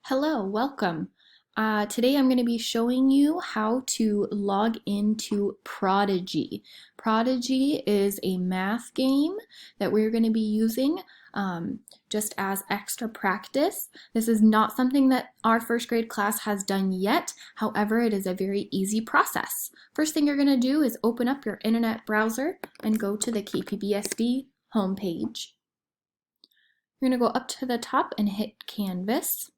Hello, welcome. Today I'm going to be showing you how to log into Prodigy. Prodigy is a math game that we're going to be using just as extra practice. This is not something that our first grade class has done yet. However, it is a very easy process. First thing you're going to do is open up your internet browser and go to the KPBSD homepage. You're going to go up to the top and hit Canvas.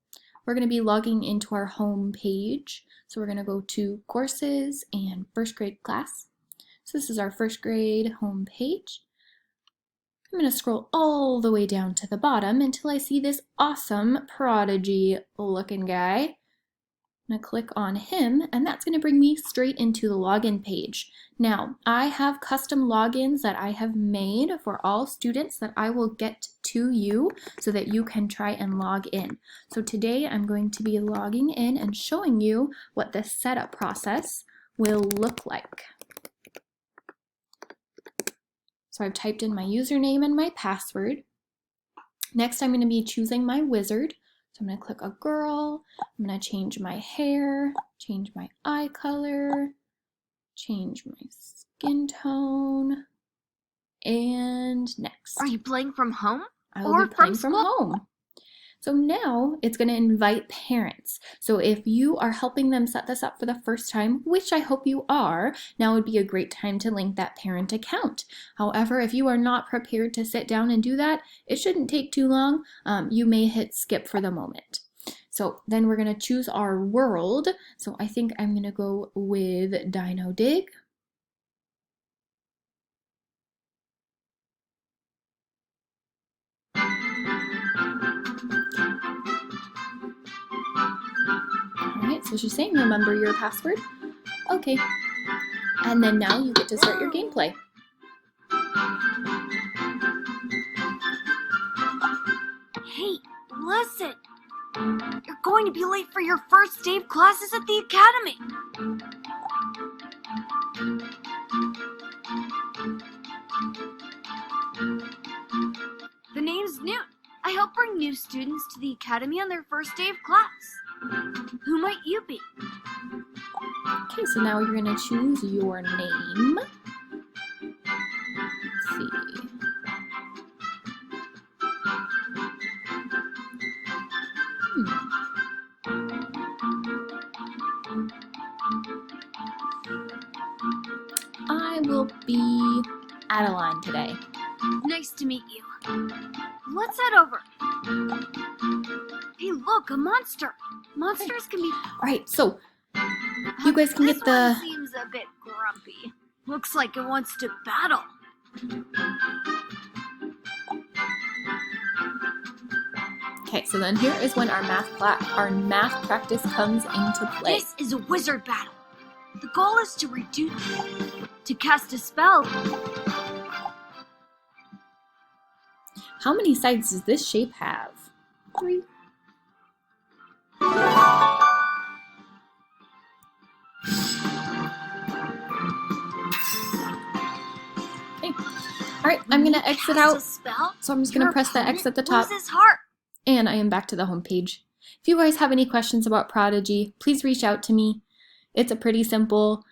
We're going to be logging into our home page. So we're going to go to courses and first grade class. So this is our first grade home page. I'm going to scroll all the way down to the bottom until I see this awesome Prodigy looking guy. I'm going to click on him, and that's going to bring me straight into the login page. Now, I have custom logins that I have made for all students that I will get to you so that you can try and log in. So today I'm going to be logging in and showing you what the setup process will look like. So I've typed in my username and my password. Next, I'm going to be choosing my wizard. So I'm going to click a girl, I'm going to change my hair, change my eye color, change my skin tone, and next. Are you playing from home? I will be playing from home. So now it's going to invite parents. So if you are helping them set this up for the first time, which I hope you are, now would be a great time to link that parent account. However, if you are not prepared to sit down and do that, it shouldn't take too long. You may hit skip for the moment. So then we're going to choose our world. So I think I'm going to go with Dino Dig. Alright, so she's saying remember your password. Okay. And then now you get to start your gameplay. Hey, listen! You're going to be late for your first day of classes at the academy! The name's Newt. I help bring new students to the academy on their first day of class. Who might you be? Okay, so now you're going to choose your name. Let's see. I will be Adeline today. Nice to meet you. Let's head over. Hey, look, a monster. Monsters can be... Alright, so you guys can get the... This one seems a bit grumpy. Looks like it wants to battle. Okay, so then here is when our math practice comes into play. This is a wizard battle. The goal is to cast a spell. How many sides does this shape have? 3. Okay. Alright, I'm going to exit out. So I'm just going to press the X at the top. And I am back to the home page. If you guys have any questions about Prodigy, please reach out to me. It's a pretty simple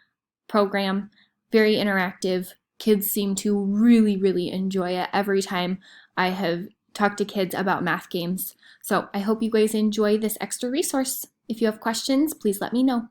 program, very interactive. Kids seem to really enjoy it every time I have talked to kids about math games. So I hope you guys enjoy this extra resource. If you have questions, please let me know.